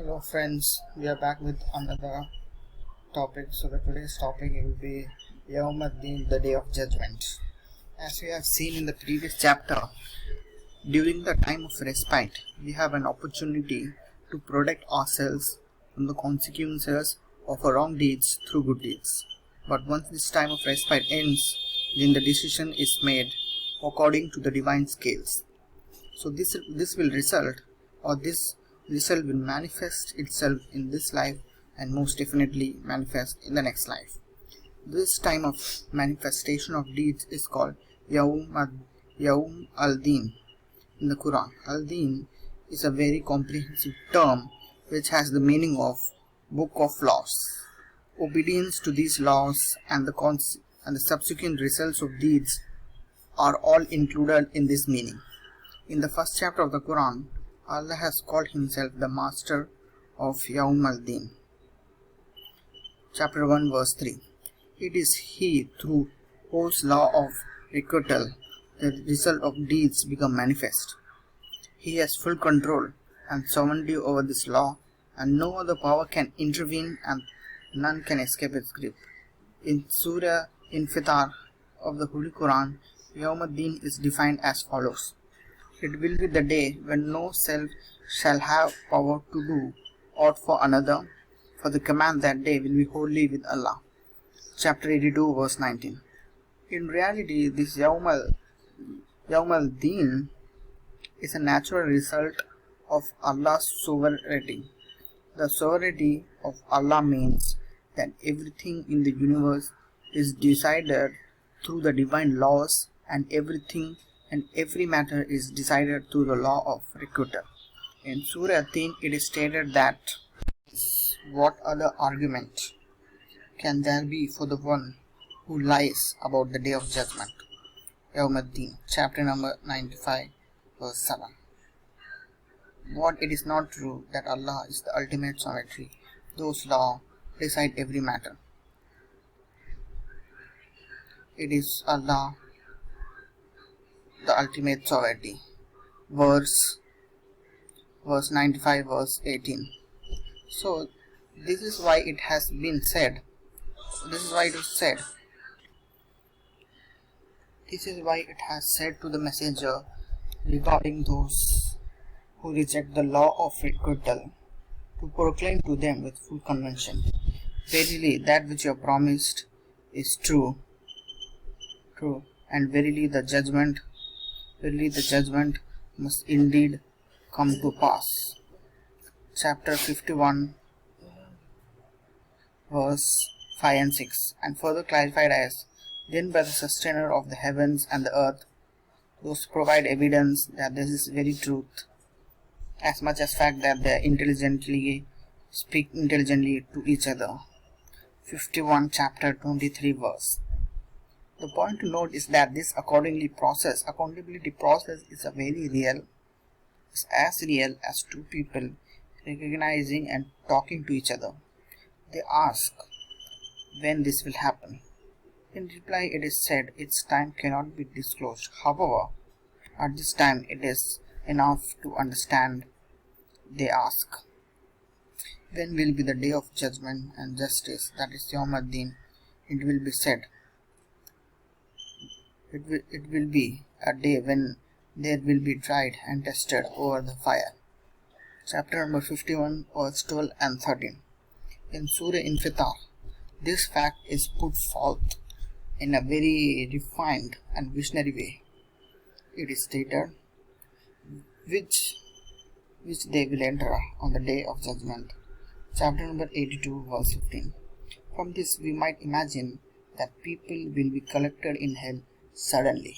Hello friends, we are back with another topic. So today's topic will be Yaum Al-Deen, the Day of Judgment. As we have seen in the previous chapter, during the time of respite, we have an opportunity to protect ourselves from the consequences of our wrong deeds through good deeds. But once this time of respite ends, then the decision is made according to the divine scales. So this will result, or this result will manifest itself in this life and most definitely manifest in the next life. This time of manifestation of deeds is called Yaum Al-Deen in the Quran. Al-Deen is a very comprehensive term which has the meaning of book of laws. Obedience to these laws and the subsequent results of deeds are all included in this meaning. In the first chapter of the Quran, Allah has called himself the master of Yaum Al-Deen. Chapter 1 verse 3. It is he through whose law of requital the result of deeds become manifest. He has full control and sovereignty over this law, and no other power can intervene and none can escape its grip. In Surah Infitar of the Holy Quran, Yaum Al-Deen is defined as follows. It will be the day when no self shall have power to do aught for another, for the command that day will be wholly with Allah. Chapter 82 verse 19. In reality, this Yaum Al-Deen is a natural result of Allah's sovereignty. The sovereignty of Allah means that everything in the universe is decided through the divine laws, and everything and every matter is decided through the law of requital. In Surah Al-Deen, it is stated that what other argument can there be for the one who lies about the day of judgment? Yaum Al-Deen, chapter number 95, verse 7. What it is not true that Allah is the ultimate sovereignty, those laws decide every matter. It is Allah the ultimate sovereignty. Verse 95 verse 18. So this is why it has been said, this is why it has said to the messenger regarding those who reject the law of requital, to proclaim to them with full conviction, verily that which you have promised is true, and verily the judgment must indeed come to pass. Chapter 51 verse 5 and 6, and further clarified as, then by the sustainer of the heavens and the earth, those provide evidence that this is very truth, as much as fact that they speak intelligently to each other. 51 chapter 23 verse. The point to note is that this accountability process is as real as two people recognizing and talking to each other. They ask when this will happen. In reply, it is said its time cannot be disclosed. However, at this time it is enough to understand. They ask, when will be the day of judgment and justice, that is Yaum Al-Deen? It will be said, it will be a day when there will be tried and tested over the fire. Chapter number 51 verse 12 and 13. In Surah Infitar, this fact is put forth in a very refined and visionary way. It is stated, which they will enter on the day of judgment. Chapter number 82 verse 15. From this we might imagine that people will be collected in hell suddenly,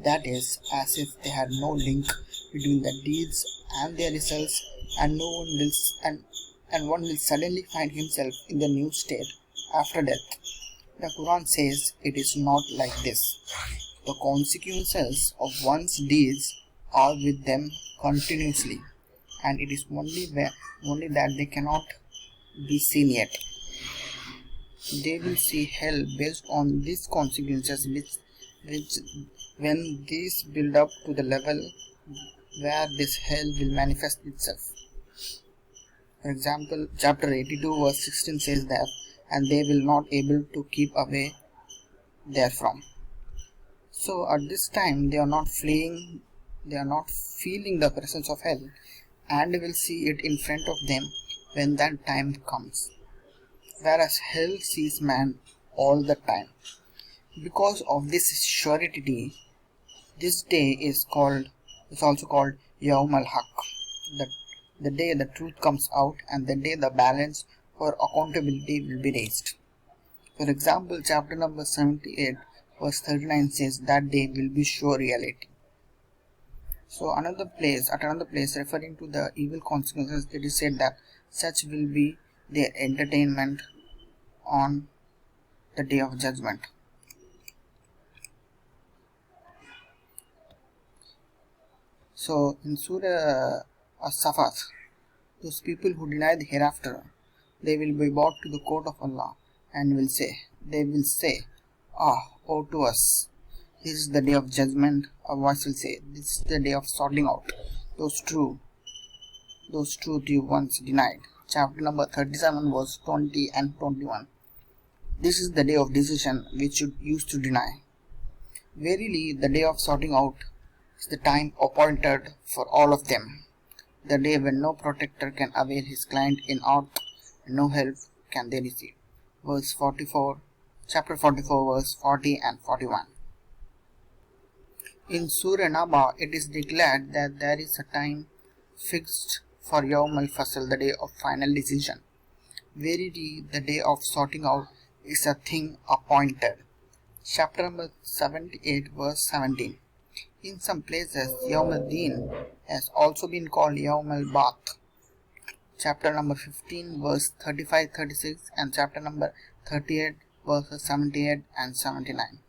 that is, as if they had no link between the deeds and their results, and one will suddenly find himself in the new state after death. The Quran says it is not like this. The consequences of one's deeds are with them continuously, and it is only that they cannot be seen yet. They will see hell based on these consequences, which when these build up to the level where this hell will manifest itself. For example, chapter 82 verse 16 says that, and they will not able to keep away therefrom. So at this time they are not fleeing, they are not feeling the presence of hell, and will see it in front of them when that time comes. Whereas hell sees man all the time. Because of this surety, this day is also called Yaum Al-Haq, the day the truth comes out and the day the balance for accountability will be raised. For example, chapter number 78 verse 39 says that day will be sure reality. So at another place referring to the evil consequences, it is said that such will be their entertainment on the day of judgment. So in Surah As-Safat, those people who deny the hereafter, they will be brought to the court of Allah and they will say, ah, woe to us. This is the day of judgment. A voice will say, this is the day of sorting out those truth you once denied. Chapter number 37 verse 20 and 21. This is the day of decision which you used to deny. Verily, the day of sorting out is the time appointed for all of them. The day when no protector can avail his client in aught, and no help can they receive. Chapter 44 verse 40 and 41. In Surah Naba, it is declared that there is a time fixed for Yaum Al-Fasl, the day of final decision. Verily, the day of sorting out is a thing appointed. Chapter number 78 verse 17. In some places, Yaum Al-Deen has also been called Yaum Al-Bath. Chapter number 15 verse 35-36 and chapter number 38 verses 78 and 79.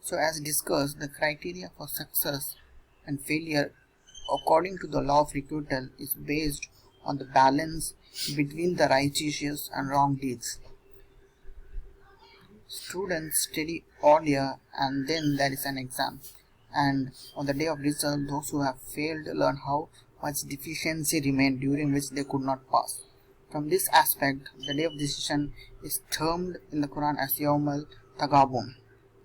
So as discussed, the criteria for success and failure according to the law of requital is based on the balance between the righteous and wrong deeds. Students study all year and then there is an exam, and on the day of result those who have failed learn how much deficiency remained during which they could not pass. From this aspect, the day of decision is termed in the Quran as Yaum Al-Tagabun.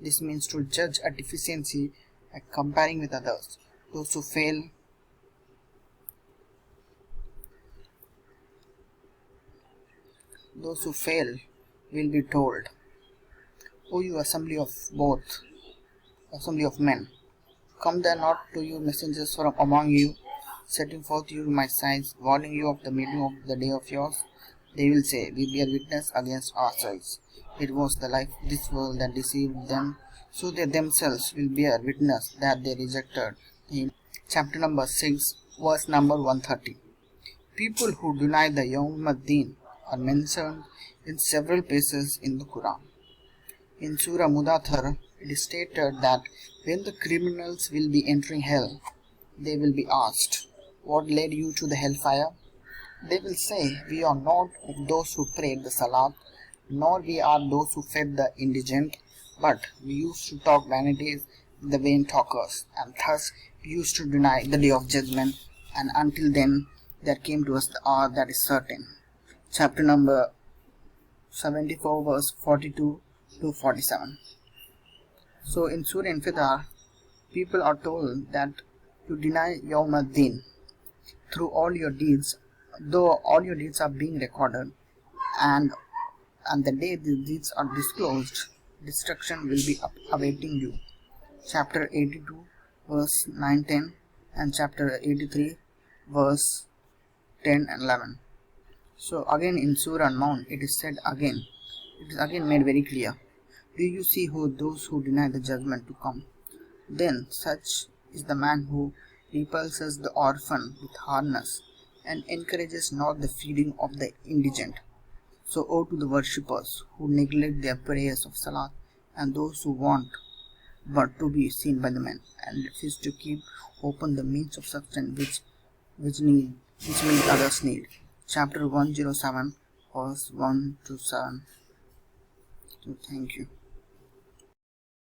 This means to judge a deficiency by comparing with others. Those who fail will be told, O you assembly of men, come there not to you messengers from among you, setting forth you my signs, warning you of the meeting of the day of yours? They will say, we bear witness against ourselves. It was the life of this world that deceived them, so they themselves will bear witness that they rejected. In chapter number 6, verse number 130. People who deny the Yaum Al-Deen are mentioned in several places in the Quran. In Surah Mudathar, it is stated that when the criminals will be entering hell, they will be asked, what led you to the hellfire? They will say, we are not of those who prayed the salat, nor we are those who fed the indigent, but we used to talk vanities with the vain talkers, and thus we used to deny the day of judgment, and until then there came to us the hour that is certain. Chapter number 74 verse 42 to 47. So in Surah Infitar, people are told that you deny Yaum Al-Deen through all your deeds, though all your deeds are being recorded, and the day the deeds are disclosed, destruction will be awaiting you. Chapter 82 verse 9-10 and chapter 83 verse 10 and 11. So again in Surah An-Nahl, it is again made very clear. Do you see those who deny the judgment to come? Then such is the man who repulses the orphan with hardness and encourages not the feeding of the indigent. So woe to the worshippers who neglect their prayers of salat, and those who want but to be seen by the men, and refuse to keep open the means of substance which others need. Chapter 107 verse 1 to 7. So thank you.